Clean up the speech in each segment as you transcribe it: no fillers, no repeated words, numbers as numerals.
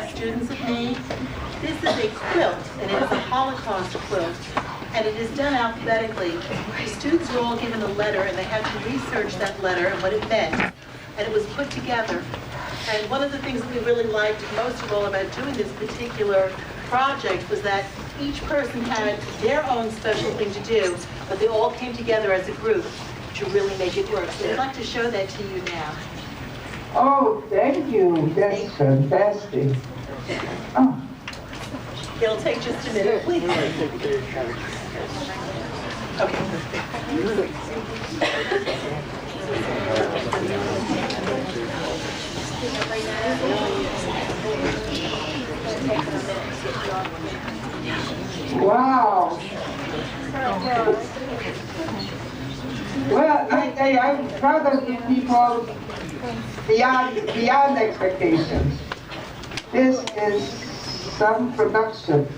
students have made. This is a quilt, and it is a Holocaust quilt, and it is done alphabetically. The students were all given a letter, and they had to research that letter and what it meant, and it was put together. And one of the things that we really liked most of all about doing this particular project was that each person had their own special thing to do, but they all came together as a group to really make it work. So I'd like to show that to you now. Oh, thank you. That's fantastic. Oh. It'll take just a minute, please. Okay. Wow. Well, I tell you, I'm proud of you people beyond expectations. This is some production.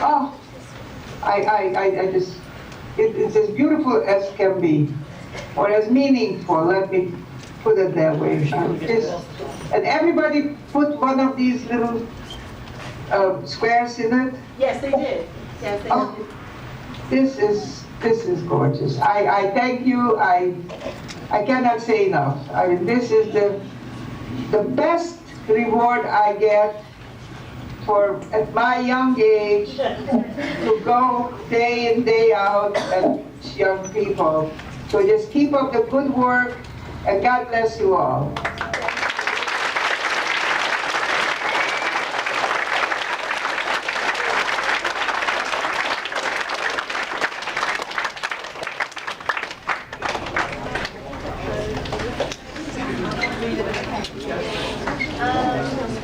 Oh, I just, it's as beautiful as can be, or as meaningful, let me put it that way. And everybody put one of these little squares in it? Yes, they did. Yes, they did. This is gorgeous. I thank you. I cannot say enough. I mean, this is the best reward I get for, at my young age, to go day in, day out and teach young people. So just keep up the good work, and God bless you all.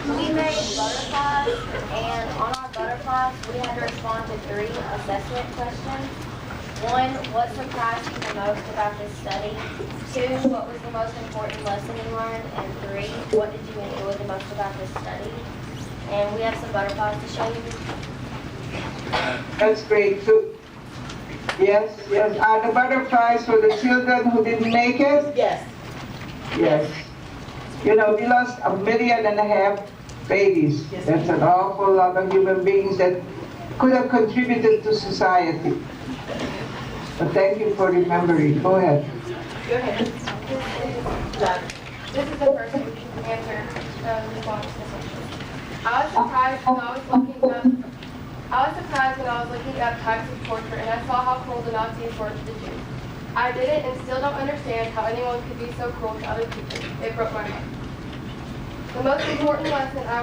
We made butterflies, and on our butterflies, we had to respond to 3 assessment questions. 1, what surprised you the most about this study? 2, what was the most important lesson you learned? And 3, what did you enjoy the most about this study? And we have some butterflies to show you. That's great too. Yes. Are the butterflies for the children who didn't make it? Yes. Yes. You know, we lost 1.5 million babies. Yes. That's an awful lot of human beings that could have contributed to society. But thank you for remembering. Go ahead. Go ahead. This is the first answer response to this question. I was surprised when I was looking up types of torture, and I saw how cruel the Nazis tortured the Jews. I didn't and still don't understand how anyone could be so cruel to other people. It broke my heart. The most important lesson I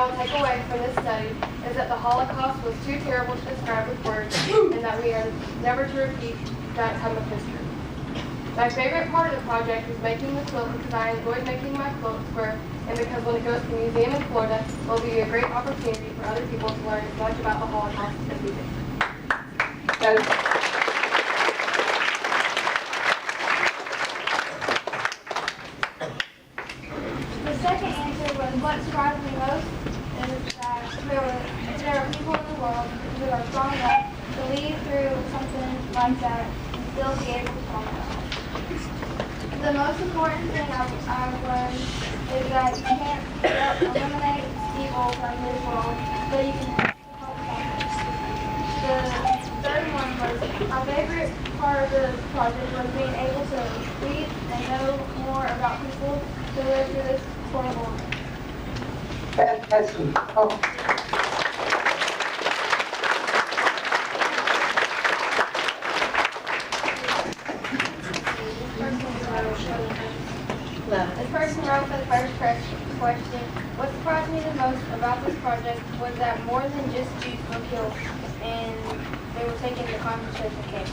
will take away from this study is that the Holocaust was too terrible to describe with words, and that we are never to repeat that time of history. My favorite part of the project was making the quilt because I enjoyed making my quilts and because when it goes to the museum in Florida, it will be a great opportunity for other people to learn as much about the Holocaust as we did. The second answer was what surprised me most is that there are people in the world who are strong enough to lead through something like that and still be able to come out. The most important thing I've learned is that you can't eliminate evil from this world, but you can help others. The third one was my favorite part of the project was being able to read and know more about people who live through this horrible life. Fantastic. Oh. This person wrote for the first question, what surprised me the most about this project was that more than just Jews were killed and they were taken to concentration camps.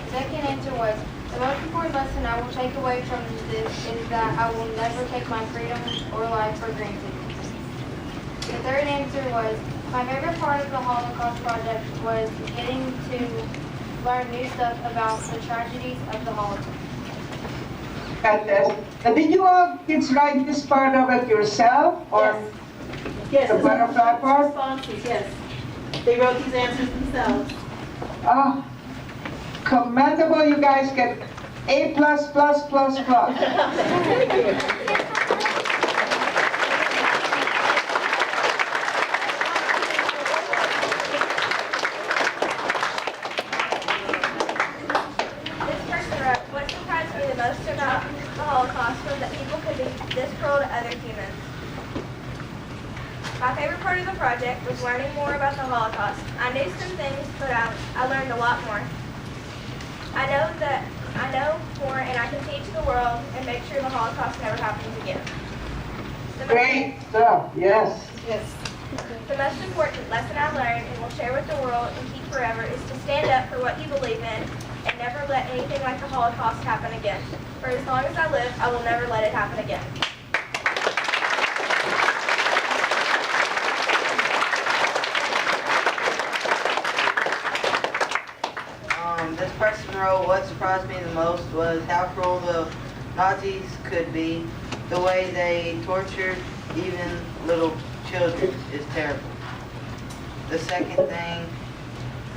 The second answer was, the most important lesson I will take away from this is that I will never take my freedom or life for granted. The third answer was, my favorite part of the Holocaust project was getting to learn new stuff about the tragedies of the Holocaust. Fantastic. Now, did you all kids write this part of it yourself, or Yes, the butterfly part? responses, yes. They wrote these answers themselves. Oh, commendable, you guys get A+++++. Thank you. This person wrote, what surprised me the most about the Holocaust was that people could be this cruel to other humans. My favorite part of the project was learning more about the Holocaust. I knew some things, but I learned a lot more. I know more, and I can teach the world and make sure the Holocaust never happens again. Great stuff, yes. Yes. The most important lesson I learned and will share with the world and keep forever is to stand up for what you believe in and never let anything like the Holocaust happen again. For as long as I live, I will never let it happen again. This person wrote, what surprised me the most was how cruel the Nazis could be. The way they tortured even little children is terrible. The second thing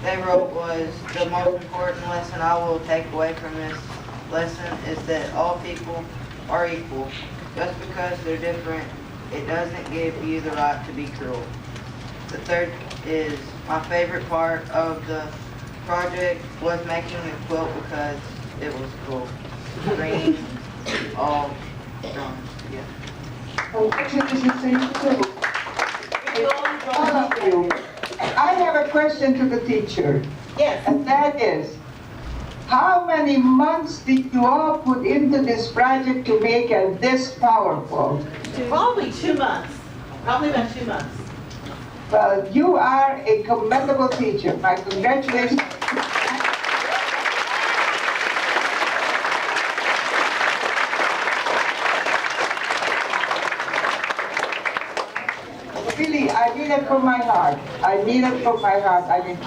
they wrote was, the most important lesson I will take away from this lesson is that all people are equal. Just because they're different, it doesn't give you the right to be cruel. The third is, my favorite part of the project was making a quilt because it was cool. Green, all done together. Congratulations to you too. All of you. I have a question to the teacher, Yes. and that is, how many months did you all put into this project to make it this powerful? Probably 2 months. Probably about 2 months. Well, you are a commendable teacher. My congratulations. Really, I mean it from my heart. I mean it from my heart. I mean,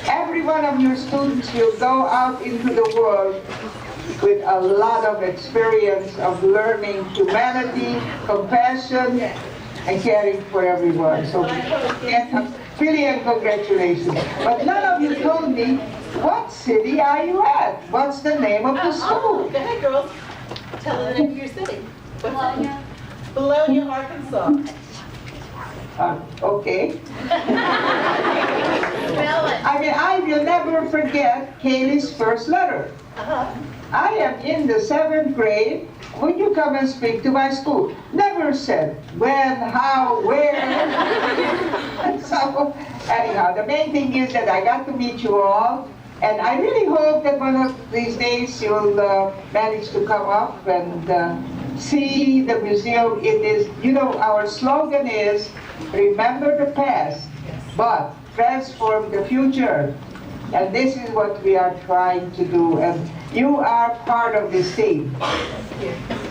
every one of your students will go out into the world with a lot of experience of learning humanity, compassion, and caring for everyone. So, really, and congratulations. But none of you told me, what city are you at? What's the name of the Oh, school? go ahead, girls. Tell them the name of your city. Bologna. Bologna, Arkansas. Okay. Spell it. I mean, I will never forget Kaylee's first letter. Uh-huh. I am in the 7th grade. Would you come and speak to my school? Never said when, how, where. So, anyhow, the main thing is that I got to meet you all. And I really hope that one of these days you'll manage to come up and see the museum. It is, you know, our slogan is, remember the past, but transform the future. And this is what we are trying to do. And you are part of this team.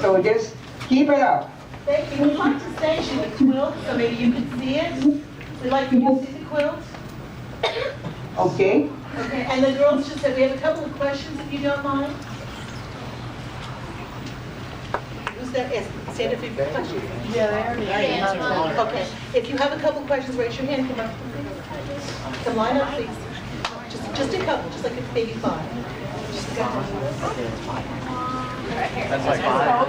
So just keep it up. Thank you. We'd like to send you the quilt so maybe you can see it. We'd like you to see the quilt. Okay? Okay. And the girls just said we have a couple of questions if you don't mind. Who's there? Yes, stand up if you have questions. Yeah, okay. If you have a couple of questions, raise your hand. Come up. Come line up, please. Just a couple, just like maybe 5. Just a couple. That's like 5.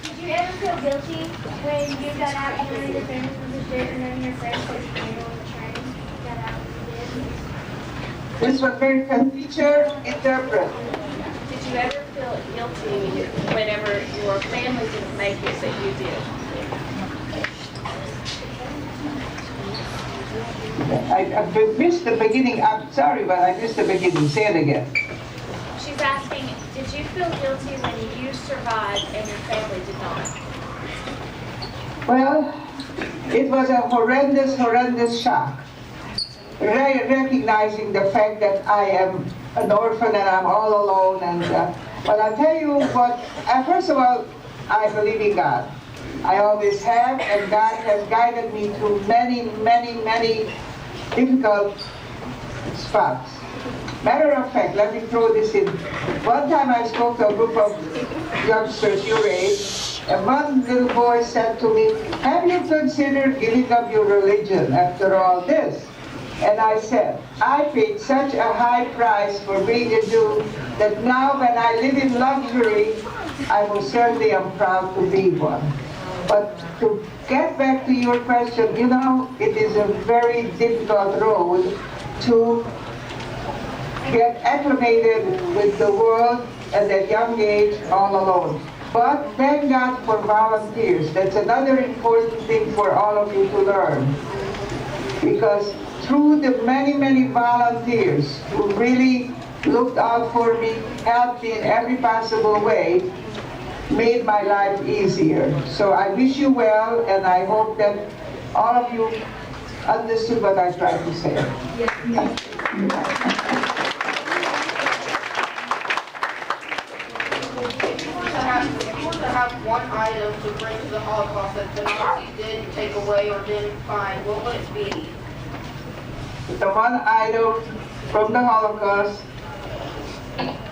Did you ever feel guilty when you got out and none of your family was there and none of your friends was there on the train? You got out and This one very good. Teacher, interpret. Did you ever feel guilty whenever your family didn't make it that you did? I missed the beginning. I'm sorry, but I missed the beginning. Say it again. She's asking, did you feel guilty when you survived and your family did not? Well, it was a horrendous shock. Recognizing the fact that I am an orphan and I'm all alone. And but I'll tell you what, first of all, I believe in God. I always have, and God has guided me through many difficult spots. Matter of fact, let me throw this in. One time I spoke to a group of youngsters your age, and one little boy said to me, have you considered giving up your religion after all this? And I said, I paid such a high price for being a Jew that now when I live in luxury, I most certainly am proud to be one. But to get back to your question, you know, it is a very difficult road to get acclimated with the world at that young age all alone. But thank God for volunteers. That's another important thing for all of you to learn. Because through the many, many volunteers who really looked out for me, helped me in every possible way, made my life easier. So I wish you well, and I hope that all of you understood what I tried to say. If you were to have one item to bring to the Holocaust that the Nazis didn't take away or didn't find, what would it be? The one item from the Holocaust,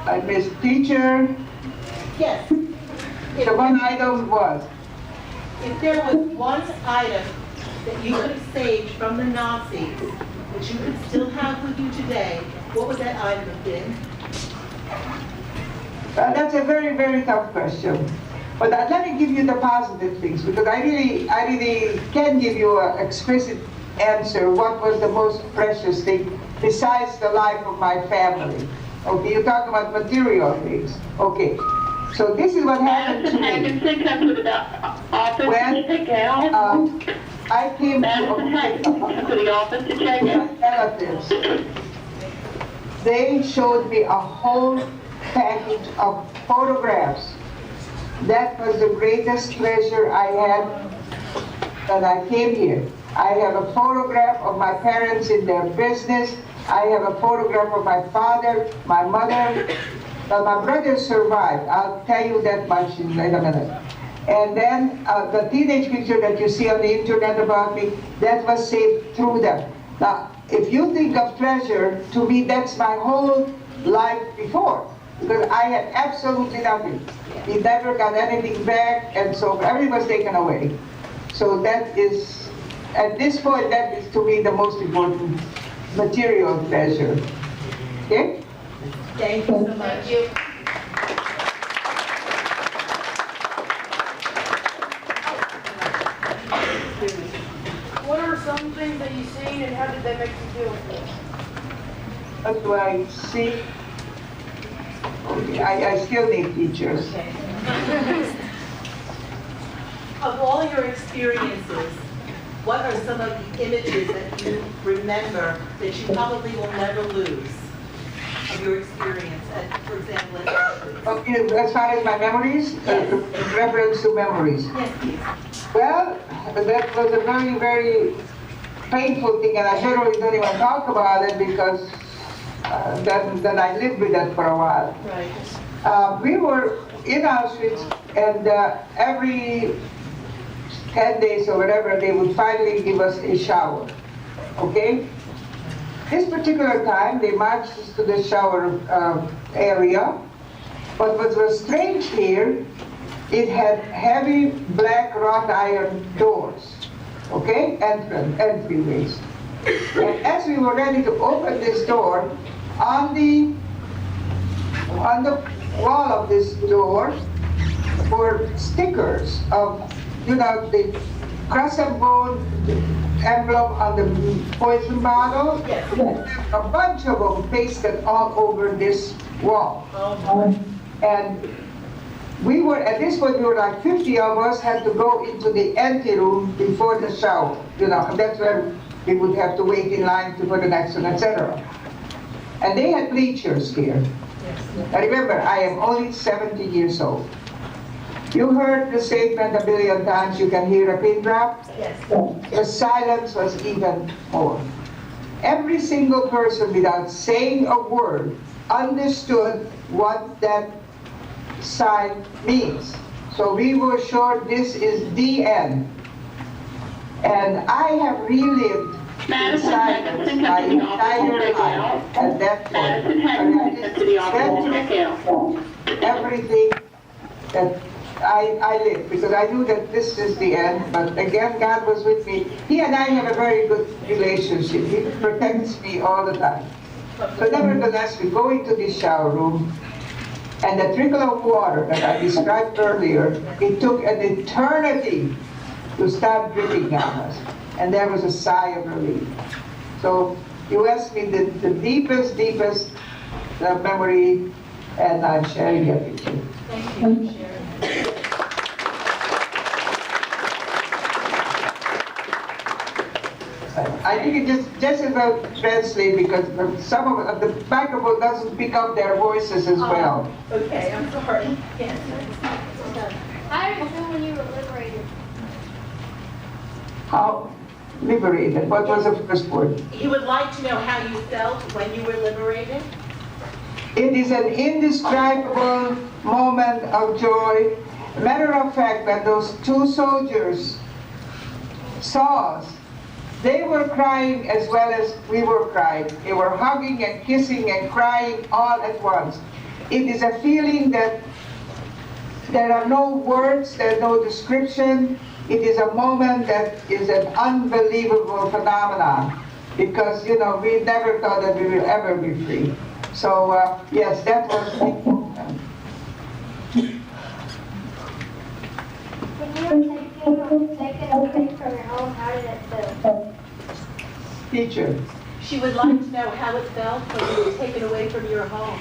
I miss teacher. Yes. The one item was, If there was one item that you could have saved from the Nazis, that you could still have with you today, what would that item have been? that's a very, very tough question. But let me give you the positive things, because I really can give you an explicit answer what was the most precious thing besides the life of my family. Okay, you talk about material things. Okay, so this is what happened to me. When I came to the office to check in. relatives, they showed me a whole package of photographs. That was the greatest treasure I had when I came here. I have a photograph of my parents in their business. I have a photograph of my father, my mother. Well, my brother survived. I'll tell you that much in a minute. And then the teenage picture that you see on the internet about me, that was saved through them. Now, if you think of treasure, to me that's my whole life before. Because I had absolutely nothing. We never got anything back, and so everything was taken away. So that is, at this point, that is to me the most important material treasure. Okay? Thank you so much. Thank you. What are some things that you've seen and how did they make you feel? What do I see? Okay, I still need teachers. Of all your experiences, what are some of the images that you remember that you probably will never lose of your experience, for example, at Auschwitz? Okay, as far as my memories, reference to memories. Yes, please. Well, that was a very, very painful thing, and I generally don't even talk about it because then I lived with that for a while. Right. We were in Auschwitz, and every 10 days or whatever, they would finally give us a shower. Okay? This particular time, they marched us to the shower area. But what was strange here, it had heavy black wrought iron doors. Okay? Entryways. And as we were ready to open this door, on the wall of this door were stickers of, you know, the crescent bone emblem on the poison bottle. Yes. A bunch of them pasted all over this wall. And we were, at this point, we were like 50 of us had to go into the ante room before the shower. You know, and that's where we would have to wait in line for the next one, etc. And they had bleachers here. Now remember, I am only 70 years old. You heard the statement a billion times, you can hear a pin drop? Yes. The silence was even more. Every single person, without saying a word, understood what that sign means. So we were sure this is the end. And I have relived silence my entire life at that point. And I just went through everything that I lived, because I knew that this is the end, but again, God was with me. He and I have a very good relationship. He protects me all the time. So nevertheless, we go into the shower room, and the trickle of water that I described earlier, it took an eternity to start dripping down us. And there was a sigh of relief. So you asked me the deepest memory, and I'm sharing it with you. Thank you for sharing. I think it just about translate, because some of the microphone doesn't pick up their voices as well. Okay, I'm sorry. Yes. How did it feel when you were liberated? How liberated? What was the first word? He would like to know how you felt when you were liberated. It is an indescribable moment of joy. Matter of fact, that those two soldiers saw us, they were crying as well as we were crying. They were hugging and kissing and crying all at once. It is a feeling that there are no words, there's no description. It is a moment that is an unbelievable phenomenon, because, you know, we never thought that we will ever be free. So, yes, that was the moment. When you were taken away from your home, how did it feel? Teacher. She would like to know how it felt when you were taken away from your home.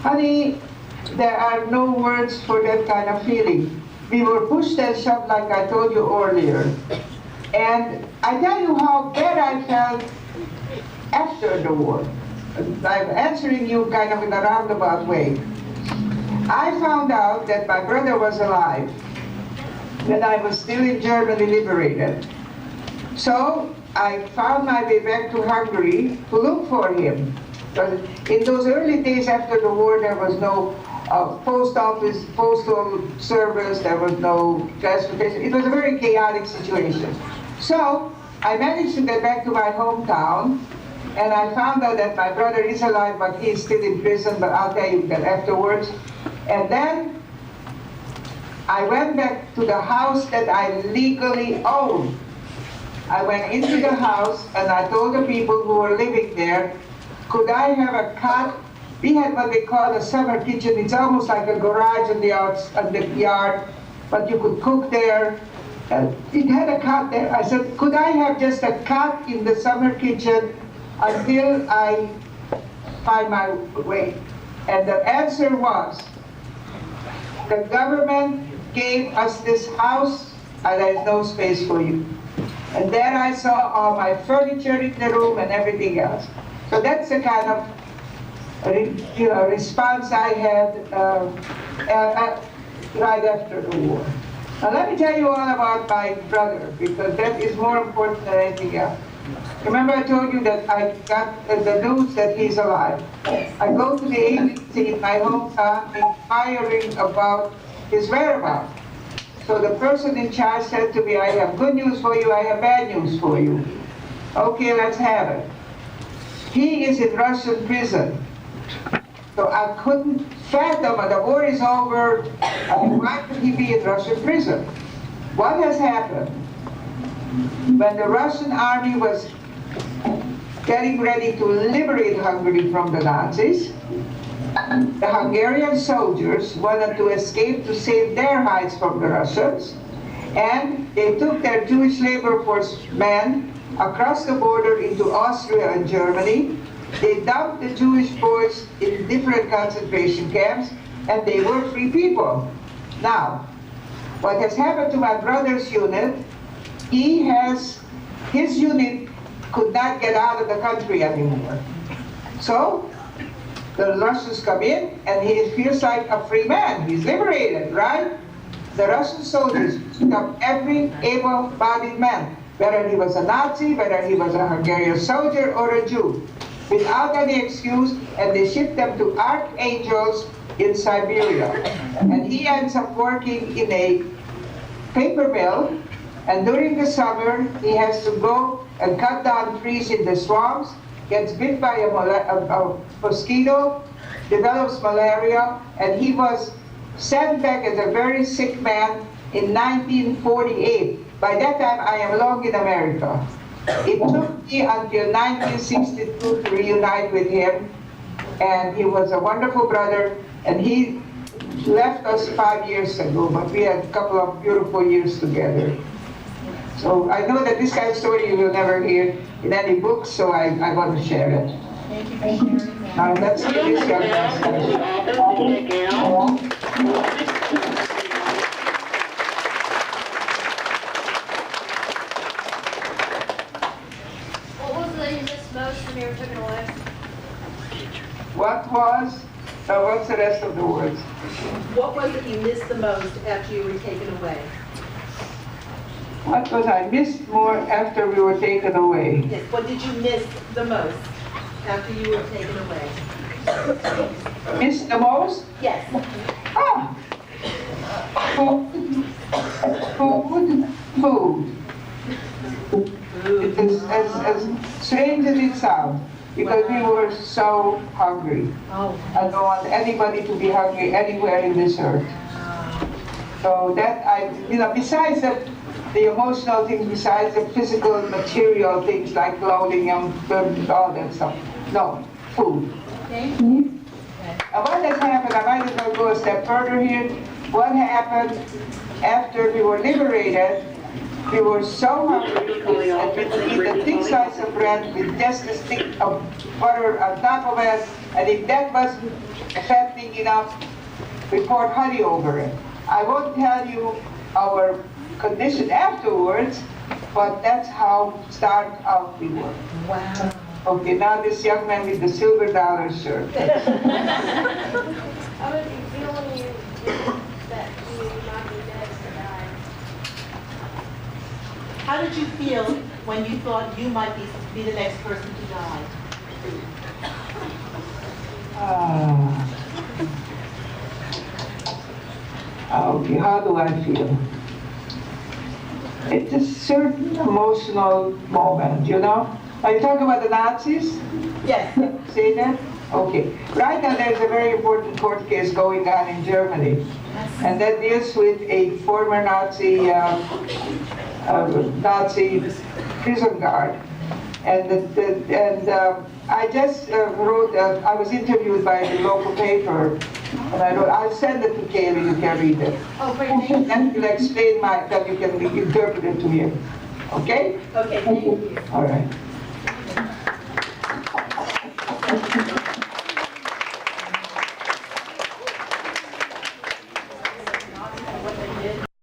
Honey, there are no words for that kind of feeling. We were pushed and shoved, like I told you earlier. And I tell you how bad I felt after the war. I'm answering you kind of in a roundabout way. I found out that my brother was alive when I was still in Germany liberated. So I found my way back to Hungary to look for him. But in those early days after the war, there was no post office, postal service, there was no transportation. It was a very chaotic situation. So I managed to get back to my hometown, and I found out that my brother is alive, but he is still in prison, but I'll tell you that afterwards. And then I went back to the house that I legally owned. I went into the house and I told the people who were living there, could I have a cot? We had what they call a summer kitchen. It's almost like a garage on the yard, but you could cook there. It had a cot there. I said, could I have just a cot in the summer kitchen until I find my way? And the answer was, the government gave us this house and there's no space for you. And then I saw all my furniture in the room and everything else. So that's the kind of response I had right after the war. Now let me tell you all about my brother, because that is more important than anything else. Remember I told you that I got the news that he's alive. I go to the agency in my hometown inquiring about his whereabouts. So the person in charge said to me, I have good news for you, I have bad news for you. Okay, let's have it. He is in Russian prison. So I couldn't fathom, the war is over, why could he be in Russian prison? What has happened? When the Russian army was getting ready to liberate Hungary from the Nazis, the Hungarian soldiers wanted to escape to save their hides from the Russians, and they took their Jewish labor force men across the border into Austria and Germany. They dumped the Jewish boys in different concentration camps, and they were free people. Now, what has happened to my brother's unit, his unit could not get out of the country anymore. So, the Russians come in, and he feels like a free man. He's liberated, right? The Russian soldiers picked up every able-bodied man, whether he was a Nazi, whether he was a Hungarian soldier or a Jew, without any excuse, and they shipped them to archangels in Siberia. And he ends up working in a paper mill And during the summer, he has to go and cut down trees in the swamps, gets bit by a mosquito, develops malaria, and he was sent back as a very sick man in 1948. By that time, I am long in America. It took me until 1962 to reunite with him, and he was a wonderful brother, and he left us 5 years ago, but we had a couple of beautiful years together. So I know that this kind of story you will never hear in any book, so I want to share it. Thank you for sharing that. Now let's see this young What was the you missed most when you were taken away? What's the rest of the words? What was it you missed the most after you were taken away? What was I missed more after we were taken away? Yes, what did you miss the most after you were taken away? Missed the most? Yes. Ah! Food. It is as strange as it sounds, because we were so hungry. Oh. I don't want anybody to be hungry anywhere in this earth. So that besides the emotional things, besides the physical, material things like clothing and all that stuff. No, food. Okay. And what has happened, I might as well go a step further here. What happened after we were liberated, we were so hungry that we could eat a thick slice of bread with just a stick of butter on top of it, and if that was fattening enough, we poured honey over it. I won't tell you our condition afterwards, but that's how starved out we were. Wow. Okay, now this young man with the silver dollar shirt. How did you feel when you knew that you might be next or die? How did you feel when you thought you might be the next person to die? Okay, how do I feel? It's a certain emotional moment, you know? Are you talking about the Nazis? Yes. Say that? Okay. Right now there's a very important court case going on in Germany. And that deals with a former Nazi prison guard. And I just wrote, I was interviewed by the local paper, and I wrote, I'll send it to Kaylee, you can read it. Oh, great, thank you. And you'll explain that you can interpret it to him. Okay? Okay, thank you. All right.